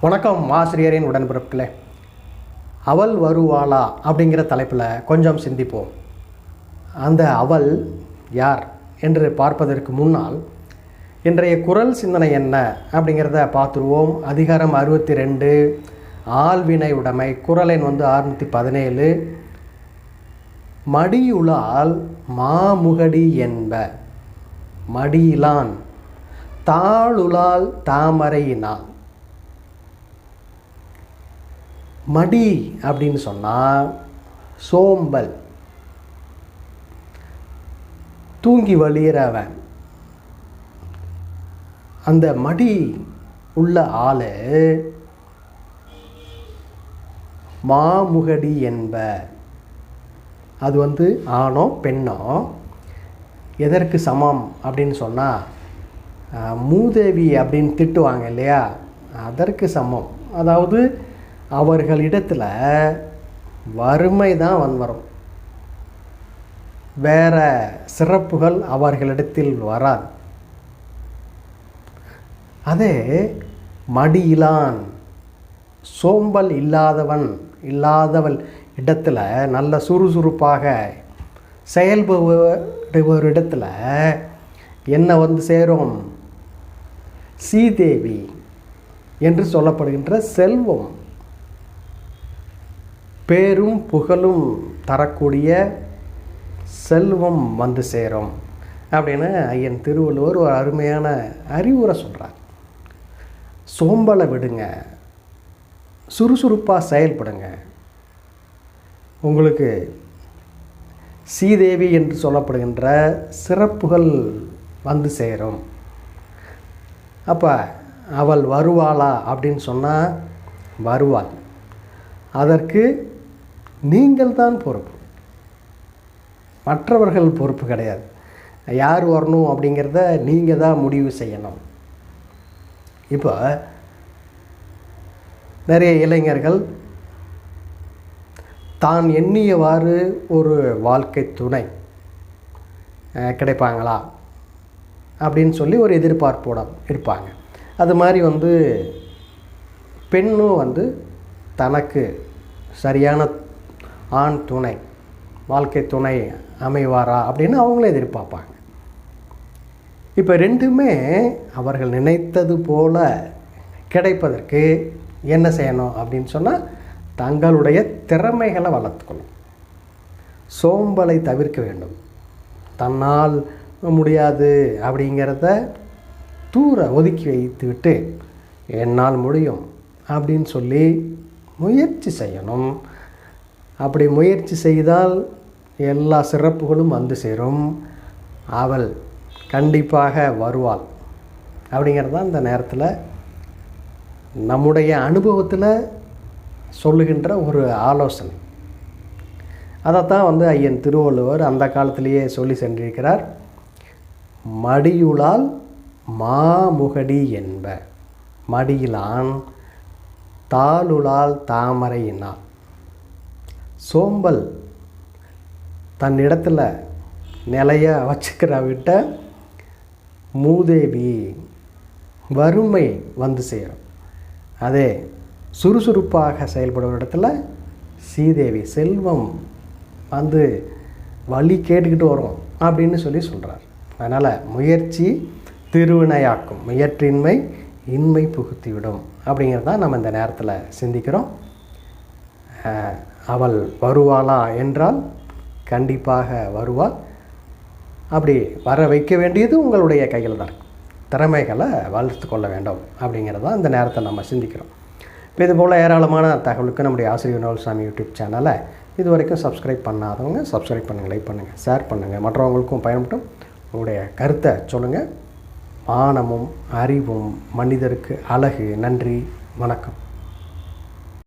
வணக்கம் ஆசிரியரின் உடன்பிறப்புகளே. அவள் வருவாளா அப்படிங்கிற தலைப்பில் கொஞ்சம் சிந்திப்போம். அந்த அவள் யார் என்று பார்ப்பதற்கு முன்னால் இன்றைய குறள் சிந்தனை என்ன அப்படிங்கிறத பார்த்துருவோம். அதிகாரம் 62, ஆள்வினை உடைமை. குறள் எண் 617. மடியுளால் மாமுகடி என்ப மடியிலான் தாளுலால் தாமரையினான். மடி அப்படின்னு சொன்னால் சோம்பல், தூங்கி வழியிறவன். அந்த மடி உள்ள ஆளு மாமுகடி என்ப. அது ஆணோ பெண்ணோ எதற்கு சமம் அப்படின்னு சொன்னால் மூதேவி அப்படின்னு திட்டுவாங்க இல்லையா, அதற்கு சமம். அதாவது அவர்களிடத்தில் வறுமை தான் வரும், வேற சிறப்புகள் அவர்களிடத்தில் வராது. அதே மடியிலான் சோம்பல் இல்லாதவள் இடத்துல நல்ல சுறுசுறுப்பாக செயல்படுவரிடத்தில் என்ன சேரும்? சீதேவி என்று சொல்லப்படுகின்ற செல்வம், பேரும் புகழும் தரக்கூடிய செல்வம் சேரும் அப்படின்னு ஐயன் திருவள்ளுவர் ஒரு அருமையான அறிவுரை சொல்கிறார். சோம்பலை விடுங்க, சுறுசுறுப்பாக செயல்படுங்க, உங்களுக்கு சீதேவி என்று சொல்லப்படுகின்ற சிறப்புகள் சேரும். அப்போ அவள் வருவாளா அப்படின்னு சொன்னால் வருவாள். அதற்கு நீங்கள் தான் பொறுப்பு, மற்றவர்கள் பொறுப்பு கிடையாது. யார் வரணும் அப்படிங்கிறத நீங்கள் தான் முடிவு செய்யணும். இப்போ நிறைய இளைஞர்கள் தான் எண்ணியவாறு ஒரு வாழ்க்கை துணை கிடைப்பாங்களா அப்படின்னு சொல்லி ஒரு எதிர்பார்ப்போட இருப்பாங்க. அது மாதிரி பெண்ணும் தனக்கு சரியான ஆண் துணை, வாழ்க்கை துணை அமைவாரா அப்படின்னு அவங்களே எதிர்பார்ப்பாங்க. இப்போ ரெண்டுமே அவர்கள் நினைத்தது போல கிடைப்பதற்கு என்ன செய்யணும் அப்படின்னு சொன்னால் தங்களுடைய திறமைகளை வளர்த்துக்கணும், சோம்பலை தவிர்க்க வேண்டும். தன்னால் முடியாது அப்படிங்கிறத தூர ஒதுக்கி வைத்துவிட்டு என்னால் முடியும் அப்படின்னு சொல்லி முயற்சி செய்யணும். அப்படி முயற்சி செய்தால் எல்லா சிறப்புகளும் சேரும். அவள் கண்டிப்பாக வருவாள் அப்படிங்கிறது தான் இந்த நேரத்தில் நம்முடைய அனுபவத்தில் சொல்லுகின்ற ஒரு ஆலோசனை. அதைத்தான் ஐயன் திருவள்ளுவர் அந்த காலத்திலேயே சொல்லி சென்றிருக்கிறார். மடியுளால் மாமுகடி என்ப மடியிலான் தாளுலால் தாமரையினான். சோம்பல் தன்னிடத்தில் நிலைய வச்சுக்கிறவிட்ட மூதேவி வறுமை சேரும். அதே சுறுசுறுப்பாக செயல்படும் இடத்துல சீதேவி செல்வம் வழி கேட்டுக்கிட்டு வரும் அப்படின்னு சொல்லி சொல்கிறார். அதனால் முயற்சி திருவினையாக்கும், முயற்றின்மை இன்மை புகுத்திவிடும் அப்படிங்கிறது தான் நம்ம இந்த நேரத்தில் சிந்திக்கிறோம். அவள் வருவாளா என்றால் கண்டிப்பாக வருவாள். அப்படி வர வைக்க வேண்டியது உங்களுடைய கையில் தான். திறமைகளை வளர்த்து கொள்ள வேண்டும் அப்படிங்கிறது தான் இந்த நேரத்தை நம்ம சிந்திக்கிறோம். இப்போ இதுபோல் ஏராளமான தகவலுக்கு நம்முடைய ஆசிரியர் வினோல்சாமி யூடியூப் சேனலை இது வரைக்கும் சப்ஸ்கிரைப் பண்ணாதவங்க சப்ஸ்கிரைப் பண்ணுங்கள், லைக் பண்ணுங்கள், ஷேர் பண்ணுங்கள், மற்றவங்களுக்கும் பயன்பட்டும். உங்களுடைய கருத்தை சொல்லுங்கள். மானமும் அறிவும் மனிதருக்கு அழகு. நன்றி, வணக்கம்.